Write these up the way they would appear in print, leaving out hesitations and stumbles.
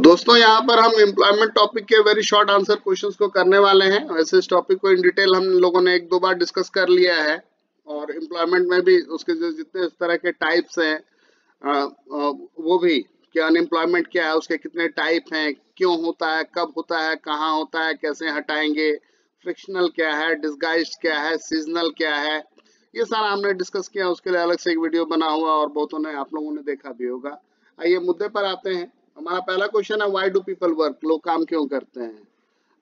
दोस्तों यहाँ पर हम एम्प्लॉयमेंट टॉपिक के वेरी शॉर्ट आंसर क्वेश्चंस को करने वाले हैं। वैसे इस टॉपिक को इन डिटेल हम लोगों ने एक दो बार डिस्कस कर लिया है, और एम्प्लॉयमेंट में भी उसके जो जितने इस तरह के टाइप्स हैं वो भी, कि अनएम्प्लॉयमेंट क्या है, उसके कितने टाइप हैं, क्यों होता है, कब होता है, कहाँ होता है, कैसे हटाएंगे, फ्रिक्शनल क्या है, डिस्गाइज्ड क्या है, सीजनल क्या है, ये सारा हमने डिस्कस किया। उसके लिए अलग से एक वीडियो बना हुआ और बहुतों ने, आप लोगों ने देखा भी होगा। आइए मुद्दे पर आते हैं। हमारा पहला क्वेश्चन है, व्हाई डू पीपल वर्क? लोग काम क्यों करते हैं?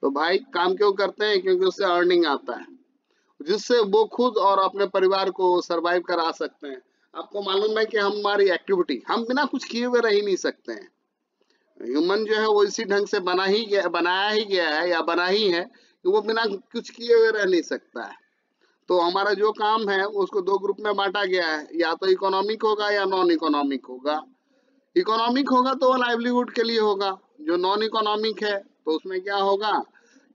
तो भाई काम क्यों करते हैं? क्योंकि उससे अर्निंग आता है, जिससे वो खुद और अपने परिवार को सरवाइव करा सकते हैं। आपको मालूम है कि हमारी एक्टिविटी, हम बिना कुछ किए हुए रह ही नहीं सकते हैं। ह्यूमन जो है वो इसी ढंग से बनाया ही गया है, या बना ही है कि वो बिना कुछ किए हुए रह नहीं सकता है। तो हमारा जो काम है उसको दो ग्रुप में बांटा गया है, या तो इकोनॉमिक होगा या नॉन इकोनॉमिक होगा। इकोनॉमिक होगा तो वो लाइवलीहुड के लिए होगा। जो नॉन इकोनॉमिक है तो उसमें क्या होगा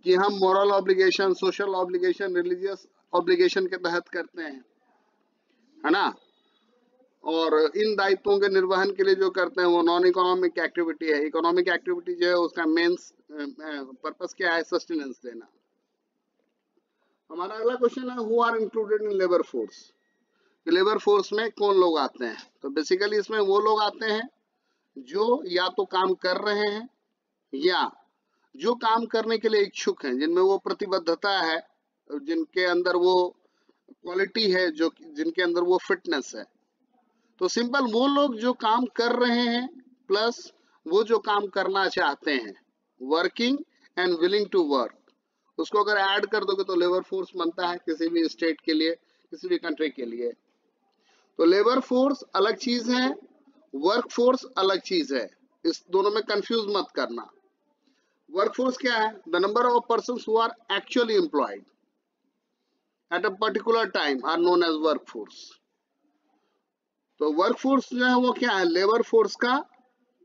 कि हम moral obligation, social obligation, religious obligation के तहत करते हैं, है ना। और इन दायित्वों के निर्वहन के लिए जो करते हैं वो नॉन इकोनॉमिक एक्टिविटी है। इकोनॉमिक एक्टिविटी जो है उसका मेन पर्पस क्या है? सस्टेनेंस देना। हमारा अगला क्वेश्चन है, who are included in labour force? Labour force में कौन लोग आते हैं? तो बेसिकली इसमें वो लोग आते हैं जो या तो काम कर रहे हैं, या जो काम करने के लिए इच्छुक हैं, जिनमें वो प्रतिबद्धता है, जिनके अंदर वो क्वालिटी है, जो जिनके अंदर वो फिटनेस है। तो सिंपल वो लोग जो काम कर रहे हैं प्लस वो जो काम करना चाहते हैं, working and willing to work, उसको अगर ऐड कर दोगे तो लेबर फोर्स बनता है किसी भी स्टेट के लिए, किसी भी कंट्री के लिए। तो लेबर फोर्स अलग चीज है, वर्क फोर्स अलग चीज है, इस दोनों में कंफ्यूज मत करना। वर्क फोर्स क्या है? The number of persons who are actually employed at a particular time are known as work force. तो वर्क फोर्स जो है वो क्या है? लेबर फोर्स का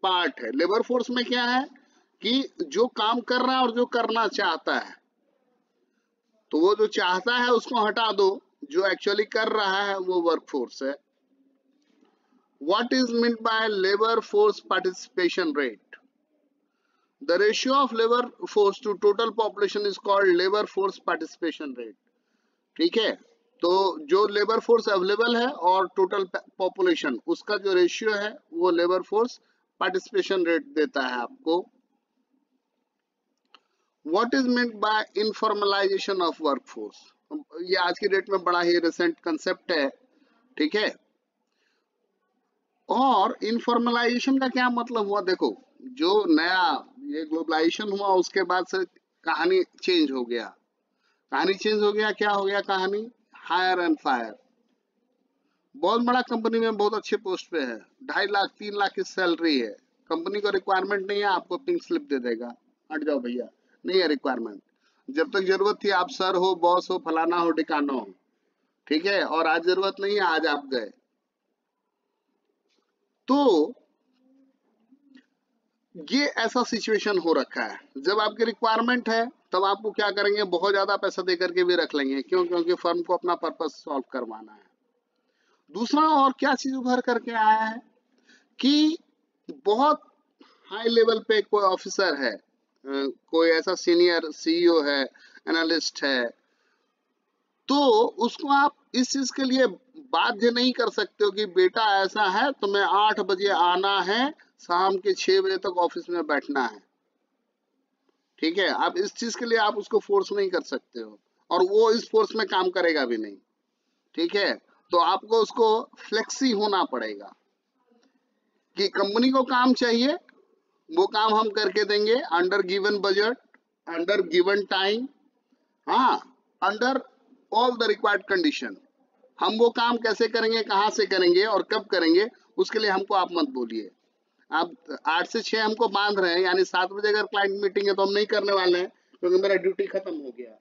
पार्ट है। लेबर फोर्स में क्या है कि जो काम कर रहा है और जो करना चाहता है, तो वो जो चाहता है उसको हटा दो, जो एक्चुअली कर रहा है वो वर्क फोर्स है। What is meant by labor force participation rate? The ratio of labor force to total population is called labor force participation rate. ठीक है, तो जो लेबर फोर्स अवेलेबल है और टोटल पॉपुलेशन, उसका जो रेशियो है वो लेबर फोर्स पार्टिसिपेशन रेट देता है आपको। What is meant by informalisation of work force? ये आज की डेट में बड़ा ही रिसेंट कंसेप्ट है, ठीक है। और इनफॉर्मलाइजेशन का क्या मतलब हुआ? देखो, जो नया ये ग्लोबलाइजेशन हुआ उसके बाद से कहानी चेंज हो गया। कहानी चेंज हो गया, क्या हो गया कहानी? Hire and fire. बहुत बड़ा कंपनी में बहुत अच्छे पोस्ट पे है, 2.5 लाख 3 लाख की सैलरी है, कंपनी को रिक्वायरमेंट नहीं है, आपको पिंक स्लिप दे देगा, हट जाओ भैया, नहीं है रिक्वायरमेंट। जब तक जरूरत थी आप सर हो, बॉस हो, फलाना हो, ढिकाना हो, ठीक है, और आज जरूरत नहीं है, आज आप गए। तो ये ऐसा सिचुएशन हो रखा है, जब आपकी रिक्वायरमेंट है तब आपको क्या करेंगे? बहुत ज्यादा पैसा दे करके भी रख लेंगे। क्यों? क्योंकि फर्म को अपना पर्पस सॉल्व करवाना है। दूसरा और क्या चीज उभर करके आया है कि बहुत हाई लेवल पे कोई ऑफिसर है, कोई ऐसा सीनियर सीईओ है, एनालिस्ट है, तो उसको आप इस चीज के लिए बाध्य नहीं कर सकते हो कि बेटा ऐसा है तुम्हें 8 बजे आना है, शाम के 6 बजे तक ऑफिस में बैठना है, ठीक है। आप इस चीज के लिए आप उसको फोर्स नहीं कर सकते हो, और वो इस फोर्स में काम करेगा भी नहीं, ठीक है। तो आपको उसको फ्लेक्सी होना पड़ेगा कि कंपनी को काम चाहिए, वो काम हम करके देंगे under given budget, under given time, हाँ, under all the required condition. हम वो काम कैसे करेंगे, कहाँ से करेंगे और कब करेंगे, उसके लिए हमको आप मत बोलिए। आप 8 से 6 हमको बांध रहे हैं, यानी 7 बजे अगर क्लाइंट मीटिंग है तो हम नहीं करने वाले हैं, क्योंकि मेरा ड्यूटी खत्म हो गया।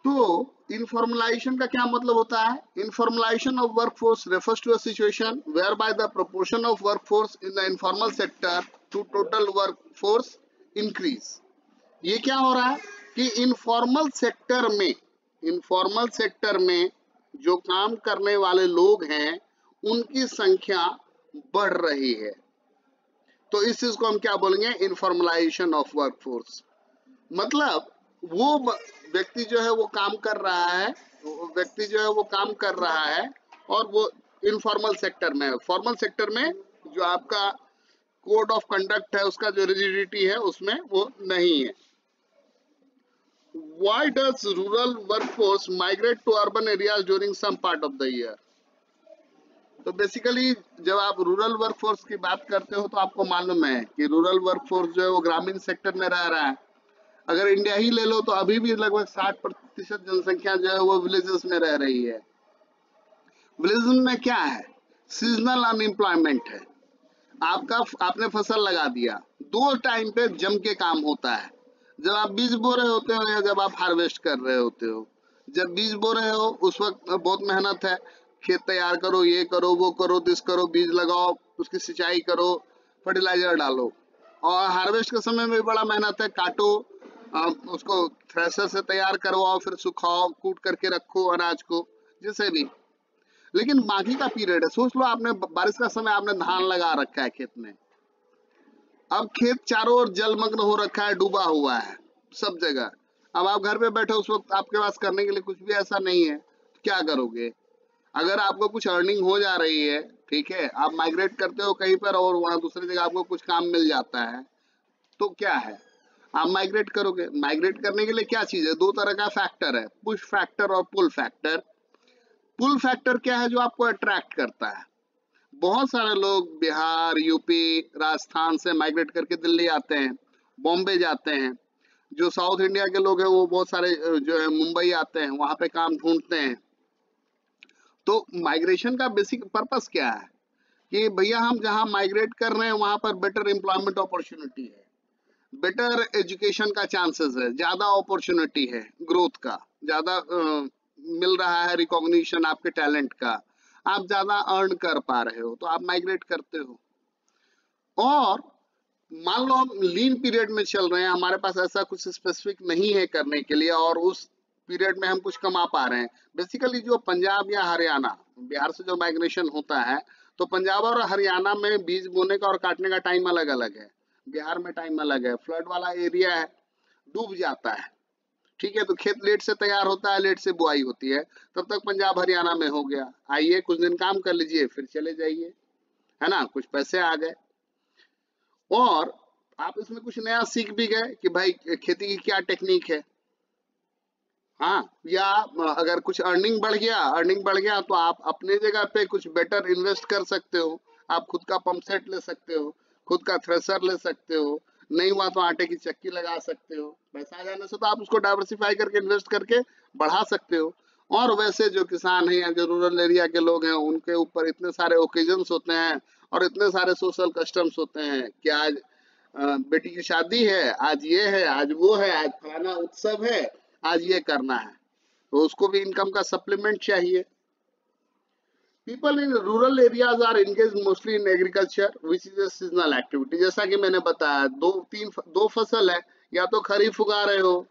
तो इनफॉर्मलाइजेशन का क्या मतलब होता है? Informalisation of workforce refers to a situation where by the proportion of workforce in the informal sector to total workforce increase. ये क्या हो रहा है कि इनफॉर्मल सेक्टर में इनफॉर्मल सेक्टर में जो काम करने वाले लोग हैं उनकी संख्या बढ़ रही है। तो इस चीज को हम क्या बोलेंगे, इनफॉर्मलाइजेशन ऑफ वर्कफोर्स। मतलब वो व्यक्ति जो है वो काम कर रहा है, व्यक्ति जो है वो काम कर रहा है और वो इनफॉर्मल सेक्टर में है। फॉर्मल सेक्टर में जो आपका कोड ऑफ कंडक्ट है, उसका जो रिजिडिटी है उसमें वो नहीं है। Why does rural workforce migrate to urban areas during some part of the year? तो बेसिकली जब आप रूरल वर्कफोर्स की बात करते हो तो आपको मालूम है कि रूरल वर्कफोर्स जो है वो ग्रामीण सेक्टर में रह रहा है। अगर इंडिया ही ले लो तो अभी भी लगभग 60% जनसंख्या जो है वो विलेजेस में रह रही है। विलेजेस में क्या है, सीजनल अनएम्प्लॉयमेंट है। आपने फसल लगा दिया, 2 टाइम पे जम के काम होता है। जब आप बीज बो रहे होते हो या जब आप हार्वेस्ट कर रहे होते हो। जब बीज बो रहे हो उस वक्त बहुत मेहनत है, खेत तैयार करो, ये करो, वो करो, दिस करो, बीज लगाओ, उसकी सिंचाई करो, फर्टिलाइजर डालो। और हार्वेस्ट के समय में भी बड़ा मेहनत है, काटो, उसको थ्रेशर से तैयार करवाओ, फिर सुखाओ, कूट करके रखो अनाज को, जिसे भी। लेकिन बाकी का पीरियड है, सोच लो आपने बारिश का समय आपने धान लगा रखा है खेत में। अब खेत चारों ओर जलमग्न हो रखा है, डूबा हुआ है सब जगह। अब आप घर पे बैठे उस वक्त आपके पास करने के लिए कुछ भी ऐसा नहीं है, तो क्या करोगे? अगर आपको कुछ अर्निंग हो जा रही है, ठीक है, आप माइग्रेट करते हो कहीं पर और वहां दूसरी जगह आपको कुछ काम मिल जाता है, तो क्या है, आप माइग्रेट करोगे। माइग्रेट करने के लिए क्या चीज है, 2 तरह का फैक्टर है, पुश फैक्टर और पुल फैक्टर। पुल फैक्टर क्या है, जो आपको अट्रैक्ट करता है। बहुत सारे लोग बिहार, यूपी, राजस्थान से माइग्रेट करके दिल्ली आते हैं, बॉम्बे जाते हैं। जो साउथ इंडिया के लोग हैं वो बहुत सारे जो है मुंबई आते हैं, वहां पे काम ढूंढते हैं। तो माइग्रेशन का बेसिक पर्पस क्या है कि भैया हम जहां माइग्रेट कर रहे हैं वहां पर बेटर एम्प्लॉयमेंट अपॉर्चुनिटी है, बेटर एजुकेशन का चांसेस है, ज्यादा अपॉर्चुनिटी है, ग्रोथ का ज्यादा मिल रहा है, रिकॉग्निशन आपके टैलेंट का, आप ज्यादा अर्न कर पा रहे हो, तो आप माइग्रेट करते हो। और मान लो हम लीन पीरियड में चल रहे हैं, हमारे पास ऐसा कुछ स्पेसिफिक नहीं है करने के लिए और उस पीरियड में हम कुछ कमा पा रहे हैं। बेसिकली जो पंजाब या हरियाणा, बिहार से जो माइग्रेशन होता है, तो पंजाब और हरियाणा में बीज बोने का और काटने का टाइम अलग अलग है, बिहार में टाइम अलग है। फ्लड वाला एरिया है, डूब जाता है, ठीक है, तो खेत लेट से तैयार होता है, लेट से बुआई होती है, तब तक पंजाब हरियाणा में हो गया। आइए कुछ दिन काम कर लीजिए फिर चले जाइए, है ना, कुछ पैसे आ गए। और आप इसमें कुछ नया सीख भी गए कि भाई खेती की क्या टेक्निक है। हाँ, या अगर कुछ अर्निंग बढ़ गया तो आप अपने जगह पे कुछ बेटर इन्वेस्ट कर सकते हो। आप खुद का पंप सेट ले सकते हो, खुद का थ्रेसर ले सकते हो, नहीं हुआ तो आटे की चक्की लगा सकते हो। पैसा आ जाने से तो आप उसको डाइवर्सिफाई करके इन्वेस्ट करके बढ़ा सकते हो। और वैसे जो किसान हैं या जो रूरल एरिया के लोग हैं उनके ऊपर इतने सारे ओकेजन्स होते हैं और इतने सारे सोशल कस्टम्स होते हैं कि आज बेटी की शादी है, आज ये है, आज वो है, आज फलाना उत्सव है, आज ये करना है, तो उसको भी इनकम का सप्लीमेंट चाहिए। People in rural areas are engage mostly in agriculture which is a seasonal activity. जैसा कि मैंने बताया, दो फसल है, या तो खरीफ उगा रहे हो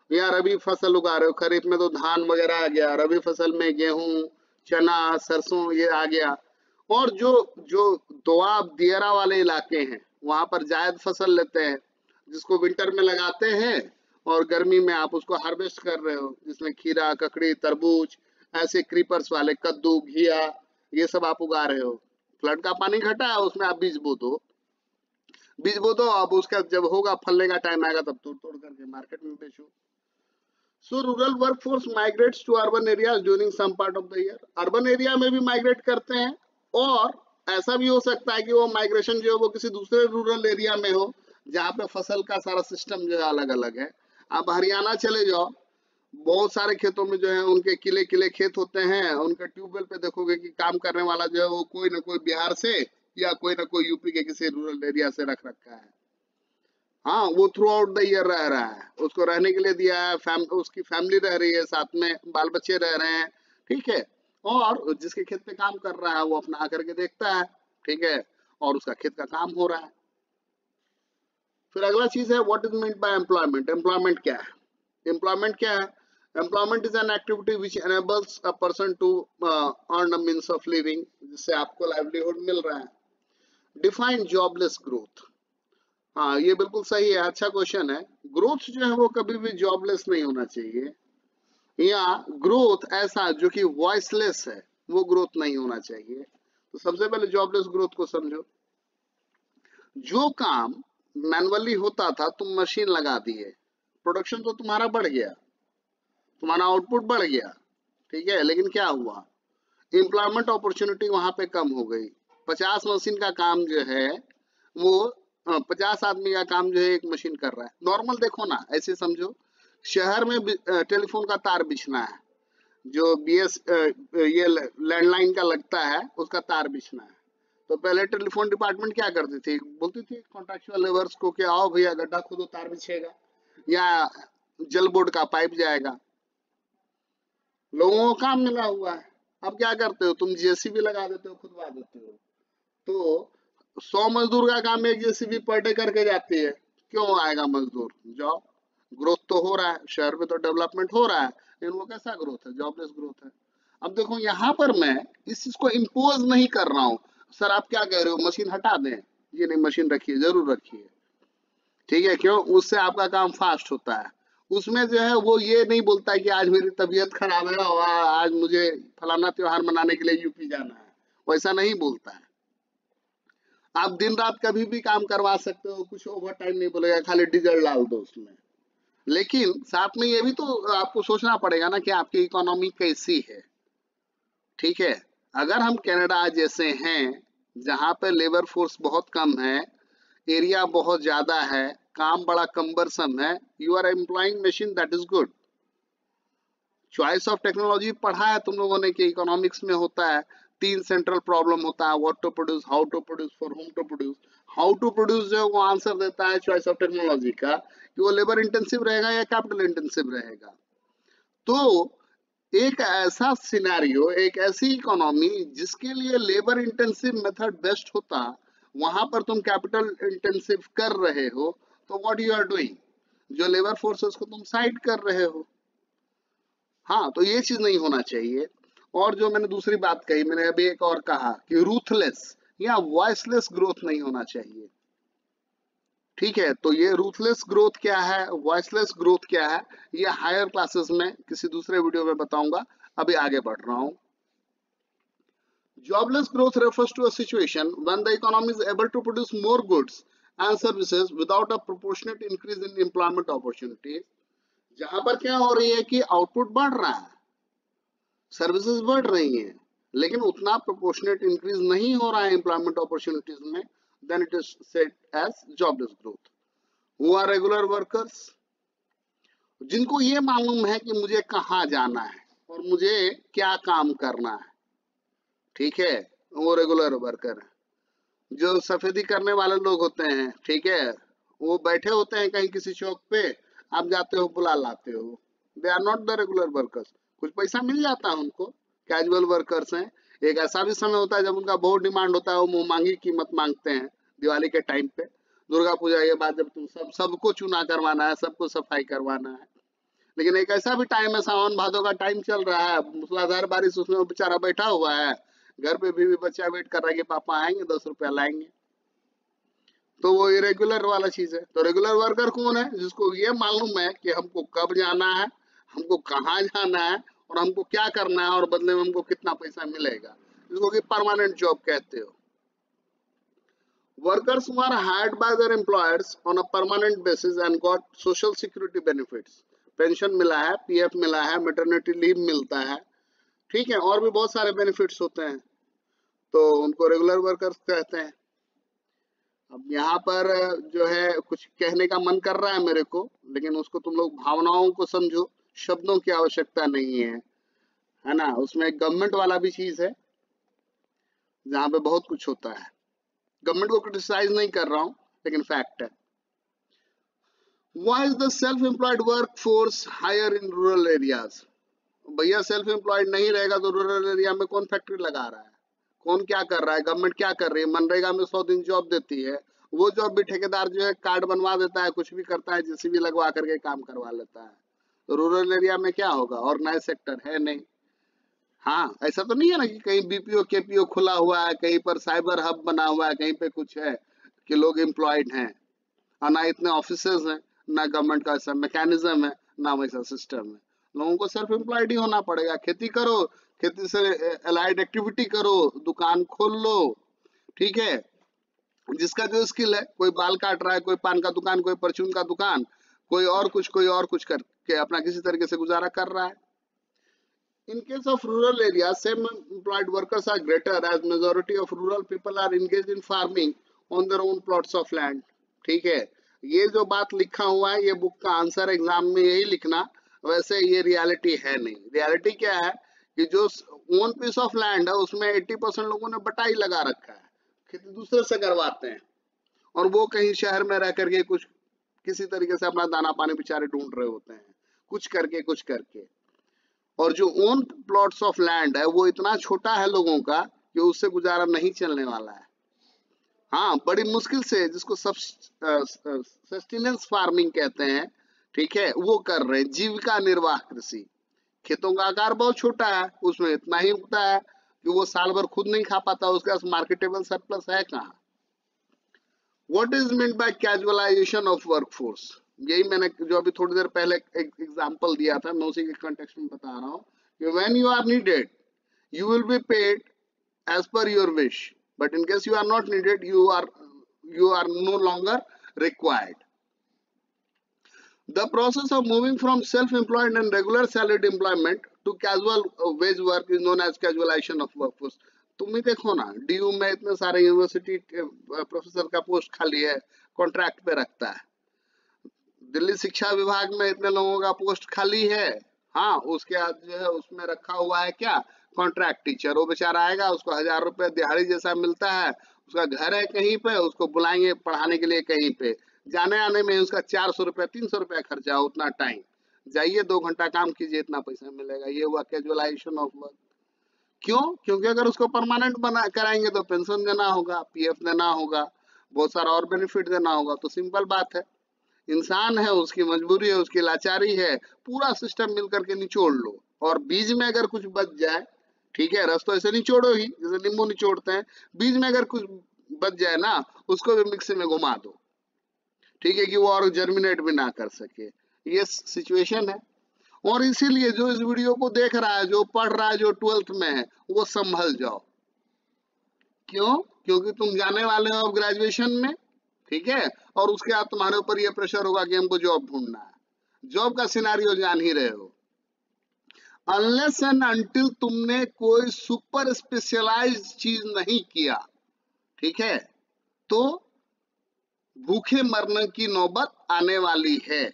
या रबी फसल उगा रहे हो। खरीफ में तो धान वगैरह आ गया, रबी फसल में गेहूं, चना, सरसों ये आ गया। और जो जो दोआब दियरा वाले इलाके हैं वहां पर जायद फसल लेते हैं, जिसको विंटर में लगाते हैं और गर्मी में आप उसको हार्वेस्ट कर रहे हो, जिसमें खीरा, ककड़ी, तरबूज, ऐसे क्रीपर्स वाले, कद्दू, घिया, ये सब आप उगा रहे हो। फ्लड का पानी घटा है, उसमें आप बीज बो दो, बीज बो दो, अब उसका जब होगा फलने का टाइम आएगा तब तोड़ तोड़ करके मार्केट में बेचो। So rural workforce migrates to urban areas during some part of the year. Urban area में भी माइग्रेट करते हैं, और ऐसा भी हो सकता है कि वो माइग्रेशन जो है वो किसी दूसरे रूरल एरिया में हो जहाँ पे फसल का सारा सिस्टम जो है अलग अलग है। आप हरियाणा चले जाओ, बहुत सारे खेतों में जो है उनके किले किले खेत होते हैं, उनके ट्यूबवेल पे देखोगे कि काम करने वाला जो है वो कोई ना कोई बिहार से या कोई ना कोई यूपी के किसी रूरल एरिया से रख रखा है। हाँ, वो थ्रू आउट द ईयर रह रहा है, उसको रहने के लिए दिया है, उसकी फैमिली रह रही है साथ में, बाल बच्चे रह रहे हैं, ठीक है। और जिसके खेत पे काम कर रहा है वो अपना आकर के देखता है, ठीक है, और उसका खेत का काम हो रहा है। फिर अगला चीज है what is meant by employment. Employment क्या है? एम्प्लॉयमेंट क्या है? Employment is an activity which enables a person to earn a means of living, जिससे आपको लाइवलीहुड मिल रहा है। Define jobless growth. हाँ, ये बिल्कुल सही है, अच्छा क्वेश्चन है। ग्रोथ जो है वो कभी भी जॉबलेस नहीं होना चाहिए, या ग्रोथ ऐसा जो कि वॉइसलेस है वो ग्रोथ नहीं होना चाहिए। तो सबसे पहले जॉबलेस ग्रोथ को समझो। जो काम मैनुअली होता था तुम मशीन लगा दिए, प्रोडक्शन तो तुम्हारा बढ़ गया, तुम्हारा आउटपुट बढ़ गया, ठीक है, लेकिन क्या हुआ, एम्प्लॉयमेंट अपॉर्चुनिटी वहां पे कम हो गई। 50 मशीन का काम जो है वो 50 आदमी का काम जो है एक मशीन कर रहा है। नॉर्मल देखो ना, ऐसे समझो शहर में टेलीफोन का तार बिछना है, जो बीएस ये लैंडलाइन का लगता है उसका तार बिछना है। तो पहले टेलीफोन डिपार्टमेंट क्या करती थी, बोलती थी कॉन्ट्रैक्चुअल लेबर्स को कि आओ भैया गड्ढा खोदो तार बिछेगा, या जल बोर्ड का पाइप जाएगा, लोगों को काम मिला हुआ है। अब क्या करते हो तुम, जेसीबी लगा देते हो, खुदवा देते हो। तो 100 मजदूर का काम एक जेसीबी पर डे करके जाती है, क्यों आएगा मजदूर, जॉब ग्रोथ तो हो रहा है, शहर में तो डेवलपमेंट हो रहा है, लेकिन वो कैसा ग्रोथ है, जॉबलेस ग्रोथ है। अब देखो यहाँ पर मैं इस चीज को इम्पोज नहीं कर रहा हूँ, सर आप क्या कह रहे हो मशीन हटा दें, ये नहीं, मशीन रखिए, जरूर रखिए, ठीक है, क्यों, उससे आपका काम फास्ट होता है। उसमें जो है वो ये नहीं बोलता है कि आज मेरी तबीयत खराब है और आज मुझे फलाना त्योहार मनाने के लिए यूपी जाना है, वैसा नहीं बोलता है। आप दिन रात कभी भी काम करवा सकते हो, कुछ ओवर टाइम नहीं बोलेगा, खाली डीजल डाल दो उसमें। लेकिन साथ में ये भी तो आपको सोचना पड़ेगा ना कि आपकी इकोनॉमी कैसी है, ठीक है। अगर हम कनाडा जैसे हैं जहां पे लेबर फोर्स बहुत कम है, एरिया बहुत ज्यादा है, काम बड़ा कम्बरसम है, you are employing machine, that is good. Choice of technology पढ़ा है तुम लोगों ने कि इकोनॉमिक्स में होता है, 3 सेंट्रल प्रॉब्लम होता है, what to produce, how to produce, for whom to produce. How to produce जो है वो आंसर देता है चॉइस ऑफ टेक्नोलॉजी का, कि वो लेबर इंटेंसिव रहेगा या कैपिटल इंटेंसिव रहेगा। तो एक ऐसा सिनेरियो, एक ऐसी इकोनॉमी जिसके लिए लेबर इंटेंसिव मेथड बेस्ट होता, वहां पर तुम कैपिटल इंटेंसिव कर रहे हो, तो व्हाट यू आर डूइंग, जो लेबर फोर्सेस को तुम साइड कर रहे हो। हाँ, तो ये चीज नहीं होना चाहिए। और जो मैंने दूसरी बात कही, मैंने अभी एक और कहा कि रूथलेस या वॉइसलेस ग्रोथ नहीं होना चाहिए, ठीक है। तो ये रूथलेस ग्रोथ क्या है, वॉइसलेस ग्रोथ क्या है, ये हायर क्लासेस में किसी दूसरे वीडियो में बताऊंगा, अभी आगे बढ़ रहा हूं। Jobless growth refers to a situation when the economy is able to produce more goods and services without a proportionate increase in employment opportunities। जहां पर क्या हो रही है कि आउटपुट बढ़ रहा है, सर्विसेज बढ़ रही हैं, लेकिन उतना प्रोपोर्शनेट इंक्रीज नहीं हो रहा है एम्प्लॉयमेंट अपॉर्चुनिटीज में, then it is said as jobless growth. Who are regular workers, जिनको ये मालूम है कि मुझे कहाँ जाना है और मुझे क्या काम करना है, ठीक है, वो रेगुलर वर्कर है। जो सफेदी करने वाले लोग होते हैं, ठीक है, वो बैठे होते हैं कहीं किसी चौक पे, आप जाते हो बुला लाते हो, they are not the regular workers. कुछ पैसा मिल जाता है उनको, कैजुअल वर्कर्स हैं। एक ऐसा भी समय होता है जब उनका बहुत डिमांड होता है, वो मुंह मांगी कीमत मांगते हैं दिवाली के टाइम पे, दुर्गा पूजा के बाद, जब तुम सबको चुना करवाना है, सबको सफाई करवाना है। लेकिन एक ऐसा भी टाइम है, सावन भादो का टाइम चल रहा है, मूसलाधार बारिश, उसमें वो बेचारा बैठा हुआ है, घर पे बीवी बच्चा वेट कर रहा है कि पापा आएंगे 10 रुपया लाएंगे। तो वो इरेगुलर वाला चीज है। तो रेगुलर वर्कर कौन है, जिसको ये मालूम है कि हमको कब जाना है, हमको कहाँ जाना है और हमको क्या करना है, और बदले में हमको कितना पैसा मिलेगा, जिसको कि परमानेंट जॉब कहते हो। Workers who are hired by their employers on a permanent basis and got social security benefits, pension मिला है, पीएफ मिला है, मैटरनिटी लीव मिलता है, ठीक है, और भी बहुत सारे बेनिफिट्स होते हैं, तो उनको रेगुलर वर्कर्स कहते हैं। अब यहाँ पर जो है कुछ कहने का मन कर रहा है मेरे को, लेकिन उसको तुम लोग भावनाओं को समझो, शब्दों की आवश्यकता नहीं है ना। उसमें गवर्नमेंट वाला भी चीज है जहाँ पे बहुत कुछ होता है। गवर्नमेंट को क्रिटिसाइज नहीं कर रहा हूँ, लेकिन फैक्ट है। Why is the self-employed workforce higher in rural areas? भैया सेल्फ एम्प्लॉयड नहीं रहेगा तो रूरल एरिया में कौन फैक्ट्री लगा रहा है, कौन क्या कर रहा है, गवर्नमेंट क्या कर रही है, मनरेगा में 100 दिन जॉब देती है, वो जॉब भी ठेकेदार जो है कार्ड बनवा देता है, कुछ भी करता है, जेसीबी लगवा करके काम करवा लेता है। रूरल एरिया में क्या होगा, ऑर्गेनाइज सेक्टर है नहीं। हाँ, ऐसा तो नहीं है ना कि कहीं बीपीओ केपीओ खुला हुआ है, कहीं पर साइबर हब बना हुआ है, कहीं पे कुछ है कि लोग एम्प्लॉयड हैं, और ना इतने ऑफिसर्स हैं, ना गवर्नमेंट का ऐसा मैकेनिज्म है, ना वैसा सिस्टम है। लोगों को सेल्फ एम्प्लॉयड ही होना पड़ेगा। खेती करो, खेती से अलाइड एक्टिविटी करो, दुकान खोल लो, ठीक है। जिसका जो स्किल है, कोई बाल काट रहा है, कोई पान का दुकान, कोई परचून का दुकान, कोई और कुछ करके अपना किसी तरीके से गुजारा कर रहा है। In case of rural areas, same-employed workers are greater as majority of rural people are engaged in farming on their own plots of land. ठीक है, ये जो बात लिखा हुआ है, ये बुक का आंसर एग्जाम में यही लिखना, वैसे ये रियलिटी है नहीं। रियलिटी क्या है कि जो ओन पीस ऑफ लैंड है उसमें 80% लोगों ने बटाई लगा रखा है, खेती दूसरे से करवाते हैं, और वो कहीं शहर में रह करके कुछ किसी तरीके से अपना दाना पानी बेचारे ढूंढ रहे होते हैं, कुछ करके। और जो ओन प्लॉट्स ऑफ लैंड है वो इतना छोटा है लोगों का कि उससे गुजारा नहीं चलने वाला है। हाँ, बड़ी मुश्किल से, जिसको सस्टेनेंस फार्मिंग कहते हैं, ठीक है, वो कर रहे हैं, जीविका निर्वाह कृषि। खेतों का आकार बहुत छोटा है, उसमें इतना ही उगता है कि वो साल भर खुद नहीं खा पाता, उसके पास मार्केटेबल सरप्लस है कहाँ। What is meant bye casualisation of workforce? यही मैंने जो अभी थोड़ी देर पहले एक एग्जांपल दिया था, मैं उसी के कॉन्टेक्स्ट में बता रहा हूँ कि when you are needed you will be paid as per your wish, but in case you are not needed, you are no longer required. The process of moving from self-employed and regular salaried employment to casual wage work is known as casualization of workforce. तुम ही देखो ना, DU में इतने सारे university professor का post खाली है, contract पे रखता है। दिल्ली शिक्षा विभाग में इतने लोगों का पोस्ट खाली है, हाँ, उसके बाद जो है उसमें रखा हुआ है क्या, कॉन्ट्रैक्ट टीचर। वो बेचारा आएगा, उसको 1000 रुपए दिहाड़ी जैसा मिलता है, उसका घर है कहीं पे, उसको बुलाएंगे पढ़ाने के लिए कहीं पे, जाने आने में उसका 400 रुपया 300 रुपया खर्चा, उतना टाइम, जाइए 2 घंटा काम कीजिए, इतना पैसा मिलेगा। ये हुआ कैजुअलाइजेशन ऑफ वर्क। क्यों? क्योंकि अगर उसको परमानेंट बना कराएंगे तो पेंशन देना होगा, पीएफ देना होगा, बहुत सारा और बेनिफिट देना होगा। तो सिंपल बात है, इंसान है, उसकी मजबूरी है, उसकी लाचारी है, पूरा सिस्टम मिल करके निचोड़ लो। और बीज में अगर कुछ बच जाए, ठीक है, रस तो ऐसे निचोड़ो ही जैसे नींबू निचोड़ते हैं, बीज में अगर कुछ बच जाए ना, उसको भी मिक्सी में घुमा दो, ठीक है, कि वो और जर्मिनेट भी ना कर सके। ये सिचुएशन है। और इसीलिए जो इस वीडियो को देख रहा है, जो पढ़ रहा है, जो 12th में है, वो संभल जाओ। क्यों? क्योंकि तुम जाने वाले हो अब ग्रेजुएशन में, ठीक है, और उसके बाद तुम्हारे ऊपर ये प्रेशर होगा कि हमको जॉब ढूंढना है। जॉब का सिनारियो जान ही रहे हो। अनलेस एंड अनटिल तुमने कोई सुपर स्पेशलाइज्ड चीज नहीं किया, ठीक है, तो भूखे मरने की नौबत आने वाली है,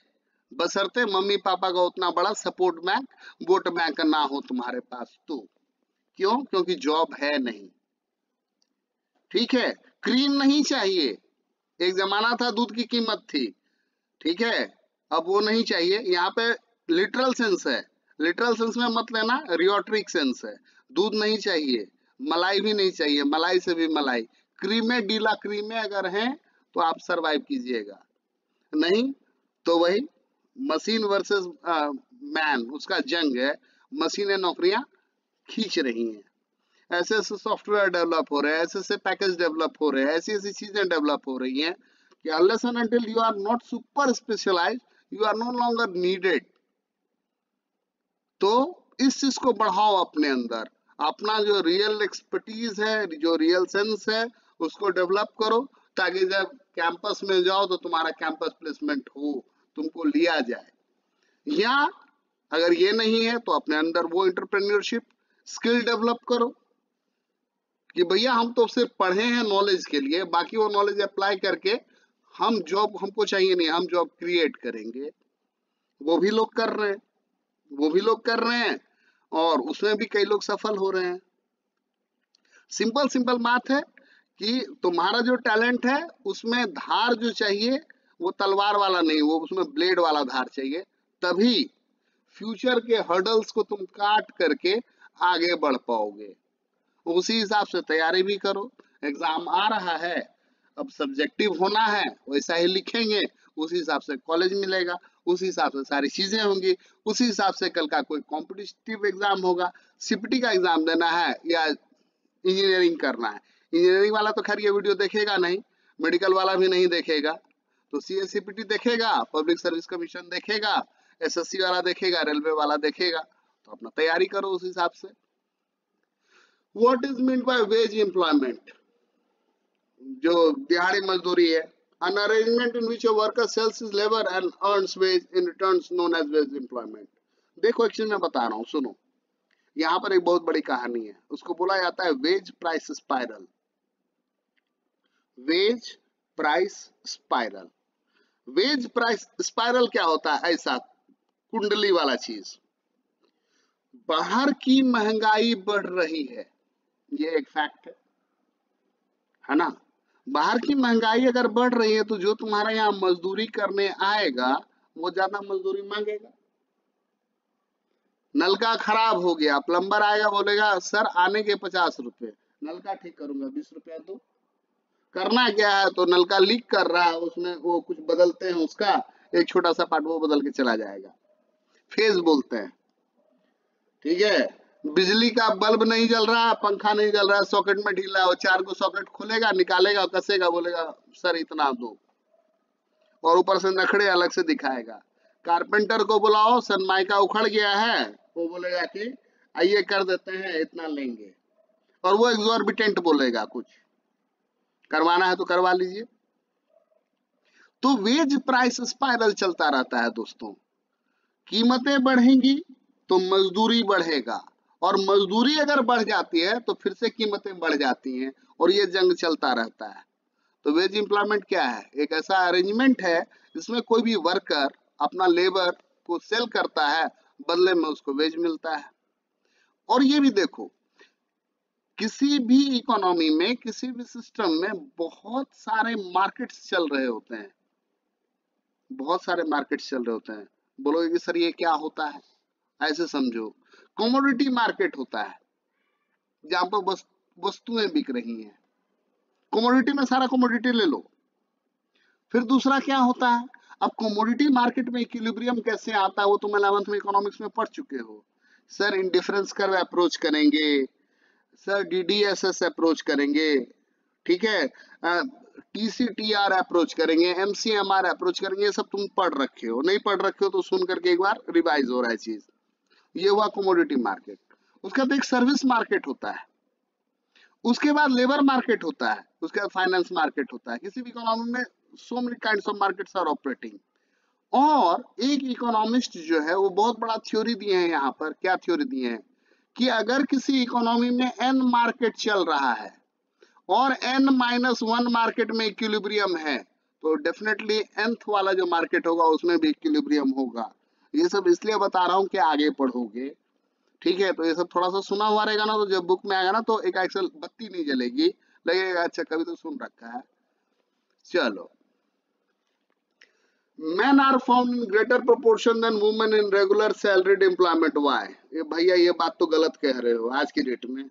बशर्ते मम्मी पापा का उतना बड़ा सपोर्ट बैंक, वोट बैंक ना हो तुम्हारे पास तो। क्यों? क्योंकि जॉब है नहीं, ठीक है। क्रीम नहीं चाहिए, एक जमाना था दूध की कीमत थी, ठीक है, अब वो नहीं चाहिए। यहाँ पे लिटरल सेंस है, लिटरल सेंस में मत लेना, रियोट्रिक सेंस है। दूध नहीं चाहिए, मलाई भी नहीं चाहिए, मलाई से भी मलाई, क्रीमें, डीला क्रीमें अगर हैं तो आप सरवाइव कीजिएगा, नहीं तो वही मशीन वर्सेस मैन, उसका जंग है। मशीनें नौकरियां खींच रही हैं, ऐसे ऐसे सॉफ्टवेयर डेवलप हो रहे हैं, ऐसे ऐसे पैकेज डेवलप हो रहे हैं, ऐसी ऐसी चीजें डेवलप हो रही हैं कि unless and until you are not super specialised, you are no longer needed. तो इस चीज को बढ़ाओ अपने अंदर, अपना जो रियल एक्सपर्टीज है, जो रियल सेंस है, उसको डेवलप करो, ताकि जब कैंपस में जाओ तो तुम्हारा कैंपस प्लेसमेंट हो, तुमको लिया जाए। या अगर ये नहीं है तो अपने अंदर वो एंटरप्रेन्योरशिप स्किल डेवलप करो कि भैया हम तो सिर्फ पढ़े हैं नॉलेज के लिए, बाकी वो नॉलेज अप्लाई करके हम जॉब, हमको चाहिए नहीं, हम जॉब क्रिएट करेंगे। वो भी लोग कर रहे हैं, वो भी लोग कर रहे हैं, और उसमें भी कई लोग सफल हो रहे हैं। सिंपल सिंपल बात है कि तुम्हारा जो टैलेंट है उसमें धार जो चाहिए वो तलवार वाला नहीं, वो उसमें ब्लेड वाला धार चाहिए, तभी फ्यूचर के हर्डल्स को तुम काट करके आगे बढ़ पाओगे। उसी हिसाब से तैयारी भी करो, एग्जाम आ रहा है, अब सब्जेक्टिव होना है, वैसा ही लिखेंगे, उसी हिसाब से कॉलेज मिलेगा, उस हिसाब से सारी चीजें होंगी, उसी हिसाब से कल का कोई कॉम्पिटिटिव एग्जाम होगा, सीपीटी का एग्जाम देना है या इंजीनियरिंग करना है। इंजीनियरिंग वाला तो खैर ये वीडियो देखेगा नहीं, मेडिकल वाला भी नहीं देखेगा, तो सीएससीपीटी देखेगा, पब्लिक सर्विस कमीशन देखेगा, एसएससी वाला देखेगा, रेलवे वाला देखेगा, तो अपना तैयारी करो उस हिसाब से। What is mean bye veg employment? जो दिहाड़ी मजदूरी है, an arrangement in which a worker sells his labor and earns wage in returns known as wage employment। देखो एक चीज मैं बता रहा हूँ, सुनो, यहाँ पर एक बहुत बड़ी कहानी है, उसको बोला जाता है wage price spiral. Wage price spiral, wage price spiral क्या होता है? ऐसा कुंडली वाला चीज, बाहर की महंगाई बढ़ रही है, ये एक फैक्ट है ना। बाहर की महंगाई अगर बढ़ रही है तो जो तुम्हारा यहाँ मजदूरी करने आएगा वो ज्यादा मजदूरी मांगेगा। नलका खराब हो गया, प्लम्बर आएगा बोलेगा सर आने के 50 रुपए, नलका ठीक करूंगा 20 रुपया दो। करना क्या है, तो नलका लीक कर रहा है, उसमें वो कुछ बदलते हैं, उसका एक छोटा सा पार्ट वो बदल के चला जाएगा, फेज बोलते हैं, ठीक है। बिजली का बल्ब नहीं जल रहा, पंखा नहीं जल रहा, सॉकेट में ढीला है, वो 4 को सॉकेट खोलेगा, निकालेगा, कसेगा, बोलेगा सर इतना दो, और ऊपर से नखड़े अलग से दिखाएगा। कारपेंटर को बुलाओ, सनमाइका उखड़ गया है, वो बोलेगा कि आइए कर देते हैं, इतना लेंगे, और वो एग्जॉर्बिटेंट बोलेगा, कुछ करवाना है तो करवा लीजिए। तो वेज प्राइस स्पाइरल चलता रहता है दोस्तों। कीमतें बढ़ेंगी तो मजदूरी बढ़ेगा, और मजदूरी अगर बढ़ जाती है तो फिर से कीमतें बढ़ जाती हैं, और ये जंग चलता रहता है। तो वेज एम्प्लॉयमेंट क्या है? एक ऐसा अरेंजमेंट है जिसमें कोई भी वर्कर अपना लेबर को सेल करता है, बदले में उसको वेज मिलता है। और ये भी देखो, किसी भी इकोनॉमी में, किसी भी सिस्टम में बहुत सारे मार्केट्स चल रहे होते हैं, बहुत सारे मार्केट्स चल रहे होते हैं। बोलोगे कि सर ये क्या होता है? ऐसे समझो, कमोडिटी मार्केट होता है जहां पर बस वस्तुएं बिक रही हैं, कमोडिटी में सारा कमोडिटी ले लो। फिर दूसरा क्या होता है, अब कमोडिटी मार्केट में इक्विलिब्रियम कैसे आता है वो तुम 11th में इकोनॉमिक्स में पढ़ चुके हो। सर इंडिफरेंस कर्व अप्रोच करेंगे, सर डीडीएसएस अप्रोच करेंगे, ठीक है, टीसीटीआर अप्रोच करेंगे, एमसीएमआर अप्रोच करेंगे, ये सब तुम पढ़ रखे हो। नहीं पढ़ रखे हो तो सुन करके एक बार रिवाइज हो रहा है चीज। ये हुआ कमोडिटी मार्केट। उसके बाद एक सर्विस मार्केट होता है, उसके बाद लेबर मार्केट होता है, उसके बाद फाइनेंस मार्केट होता है। किसी भी इकोनॉमी में so many kinds of markets are operating. और एक इकोनॉमिस्ट जो है वो बहुत बड़ा थ्योरी दिए हैं यहाँ पर। क्या थ्योरी दिए हैं? कि अगर किसी इकोनॉमी में एन मार्केट चल रहा है और n-1 मार्केट में इक्विलिब्रियम है, तो डेफिनेटली nth वाला जो मार्केट होगा उसमें भी इक्विलिब्रियम होगा। ये सब इसलिए बता रहा हूँ कि आगे पढ़ोगे, ठीक है। तो ये सब थोड़ा सा सुना हुआ रहेगा ना, तो जब बुक में आएगा ना तो एक एक्सल बत्ती नहीं जलेगी, लगेगा अच्छा कभी तो सुन रखा है। चलो, men are found in greater proportion than women in regular salaried employment। why? ये भैया ये बात तो गलत कह रहे हो। आज की डेट में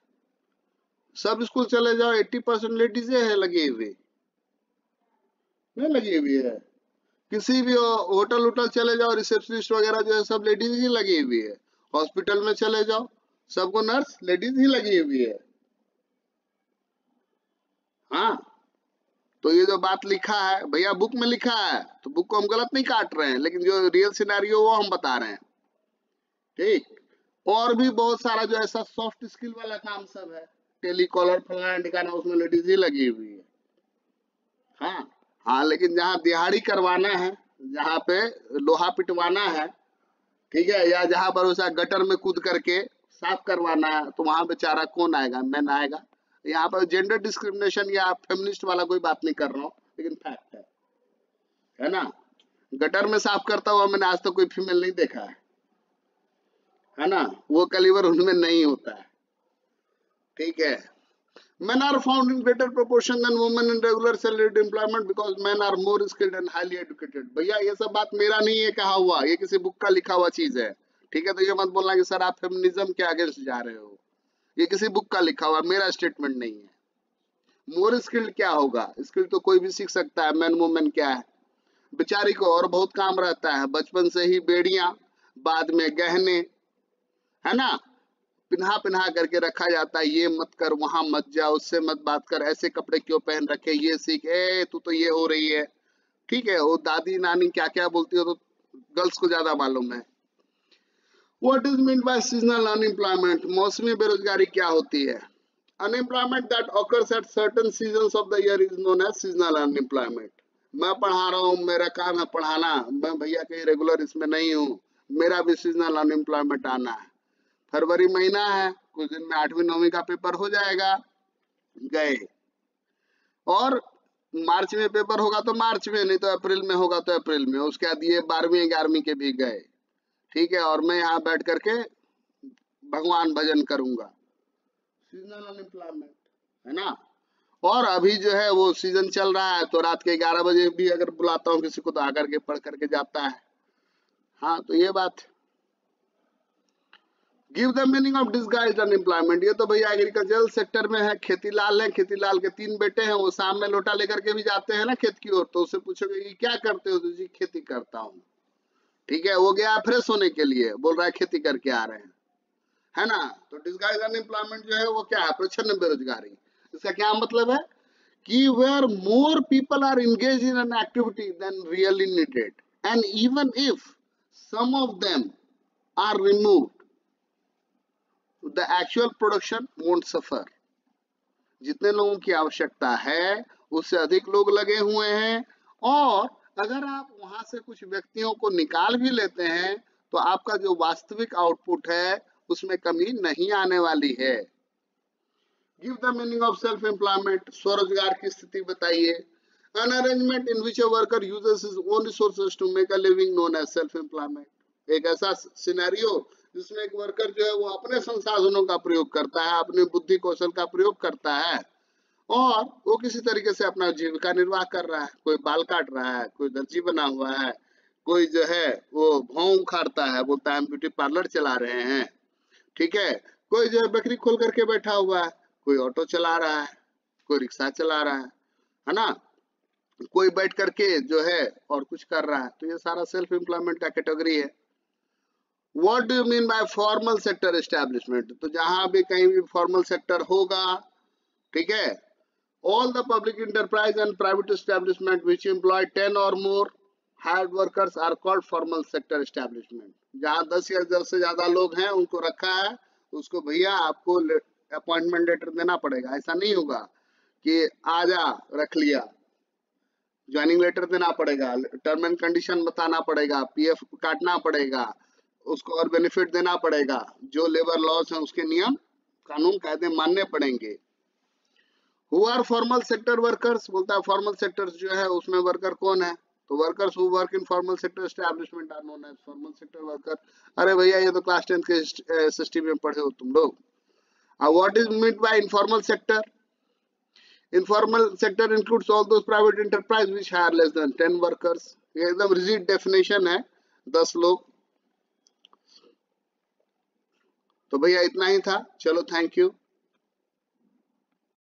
सब स्कूल चले जाओ 80% लेडीज है लगी हुई, नहीं लगी हुई है। किसी भी होटल उटल चले जाओ, रिसेप्शनिस्ट वगैरह जो है सब लेडीज ही लगी हुई है। हॉस्पिटल में चले जाओ, सबको नर्स लेडीज ही लगी हुई है। हाँ, तो ये जो बात लिखा है भैया बुक में लिखा है, तो बुक को हम गलत नहीं काट रहे हैं, लेकिन जो रियल सिनेरियो वो हम बता रहे हैं, ठीक। और भी बहुत सारा जो ऐसा सॉफ्ट स्किल वाला काम सब है, टेलीकॉलर फलाना ठिकाना, उसमें लेडीज ही लगी हुई है। हाँ हाँ, लेकिन जहाँ दिहाड़ी करवाना है, जहाँ पे लोहा पिटवाना है, ठीक है, या जहाँ पर उसे गटर में कूद करके साफ करवाना है, तो वहां बेचारा कौन आएगा? मैन आएगा। यहाँ पर जेंडर डिस्क्रिमिनेशन या फेमिनिस्ट वाला कोई बात नहीं कर रहा हूँ, लेकिन फैक्ट है ना। गटर में साफ करता हुआ मैंने आज तक कोई फीमेल नहीं देखा है ना, वो कैलिबर उनमें नहीं होता है, ठीक है। Men are found in greater proportion than women in regular salaried employment because men are more skilled and highly educated। भैया ये सब बात मेरा नहीं है कहा हुआ, ये किसी बुक का लिखा हुआ चीज है, ठीक है। तो ये मत बोलना कि सर आप फेमिनिज्म के अगेंस्ट जा रहे हो, ये किसी बुक का लिखा हुआ, मेरा स्टेटमेंट नहीं है। मोर स्किल्ड क्या होगा? स्किल तो कोई भी सीख सकता है। मैन वुमेन क्या है? बेचारी को और बहुत काम रहता है, बचपन से ही बेड़ियां, बाद में गहने, है ना, पिन्हा पिन्हा करके रखा जाता है, ये मत कर, वहां मत जा, उससे मत बात कर, ऐसे कपड़े क्यों पहन रखे, ये सीख, ए तू तो ये हो रही है। ठीक है, वो दादी नानी क्या क्या बोलती हो तो गर्ल्स को ज्यादा मालूम है। What is mean by seasonal unemployment? मौसमी बेरोजगारी क्या होती है? Unemployment that occurs at certain seasons of the year is known as seasonal unemployment. मैं पढ़ा रहा हूँ, मेरा काम है पढ़ाना, मैं भैया कहीं रेगुलर इसमें नहीं हूँ, मेरा भी सीजनल अनएम्प्लॉयमेंट आना है। फरवरी महीना है, कुछ दिन में 8वीं 9वीं का पेपर हो जाएगा, गए। और मार्च में पेपर होगा तो मार्च में, नहीं तो अप्रैल में होगा तो अप्रैल में, उसके बाद ये 12वीं 11वीं के भी गए। ठीक है, और मैं यहाँ बैठ करके भगवान भजन करूंगा, सीजनल अनएम्प्लॉयमेंट, है ना। और अभी जो है वो सीजन चल रहा है, तो रात के 11 बजे भी अगर बुलाता हूँ किसी को तो आकर के पढ़ करके जाता है। हाँ, तो ये बात है। Give the meaning of disguised unemployment. ये तो भैया एग्रीकल्चरल सेक्टर में है। खेतीलाल है, खेतीलाल के 3 बेटे हैं, वो शाम में लोटा लेकर के भी जाते हैं ना खेत की ओर, तो उससे पूछोगे कि क्या करते हो? तो जी खेती करता हूँ। ठीक है, वो गया फ्रेश होने के लिए, बोल रहा है खेती करके आ रहे हैं, है ना। तो डिसगाइज्ड अनएम्प्लॉयमेंट जो है वो क्या है? प्रच्छन्न बेरोजगारी। इसका क्या मतलब है कि where more people are engage in an activity than really needed and even if some of them are removed the actual production won't suffer। जितने लोगों की आवश्यकता है उससे अधिक लोग लगे हुए हैं, और अगर आप वहां से कुछ व्यक्तियों को निकाल भी लेते हैं तो आपका जो वास्तविक आउटपुट है उसमें कमी नहीं आने वाली है। Give the meaning of self employment. स्वरोजगार की स्थिति बताइए। An arrangement in which a worker uses his own resources to make a living known as self-employment। एक ऐसा सिनेरियो जिसमें एक वर्कर जो है वो अपने संसाधनों का प्रयोग करता है, अपने बुद्धि कौशल का प्रयोग करता है, और वो किसी तरीके से अपना जीविका निर्वाह कर रहा है। कोई बाल काट रहा है, कोई दर्जी बना हुआ है, कोई जो है वो भौं उखाड़ता है, बोलता है हम ब्यूटी पार्लर चला रहे हैं। ठीक है, कोई जो है बकरी खोल करके बैठा हुआ है, कोई ऑटो चला रहा है, कोई रिक्शा चला रहा है ना, कोई बैठ करके जो है और कुछ कर रहा है। तो ये सारा सेल्फ एम्प्लॉयमेंट का कैटेगरी है। What do you mean by formal sector establishment? तो जहां भी कहीं भी फॉर्मल सेक्टर होगा, ठीक है, all the public enterprise and private establishment which employ 10 और more hired workers are called formal sector establishment. जहां 10 या 10 से ज्यादा लोग हैं उनको रखा है, उसको भैया आपको अपॉइंटमेंट लेटर देना पड़ेगा। ऐसा नहीं होगा कि आजा रख लिया, ज्वाइनिंग लेटर देना पड़ेगा, टर्म एंड कंडीशन बताना पड़ेगा, पीएफ काटना पड़ेगा, उसको और बेनिफिट देना पड़ेगा, जो लेबर लॉस है उसके नियम कानून कायदे मानने पड़ेंगे। Who are formal sector workers? बोलता है फॉर्मल सेक्टर जो है उसमें वर्कर कौन है? तो workers who work in formal sector establishment are known as formal sector worker. अरे भैया ये तो क्लास 10 के एसएसटी में पढ़े हो तुम लोग। What is mean bye informal sector? Informal sector includes all those private enterprise which hire less than 10 workers। ये एकदम रिजिड डेफिनेशन है, 10 लोग। तो भैया इतना ही था, चलो थैंक यू।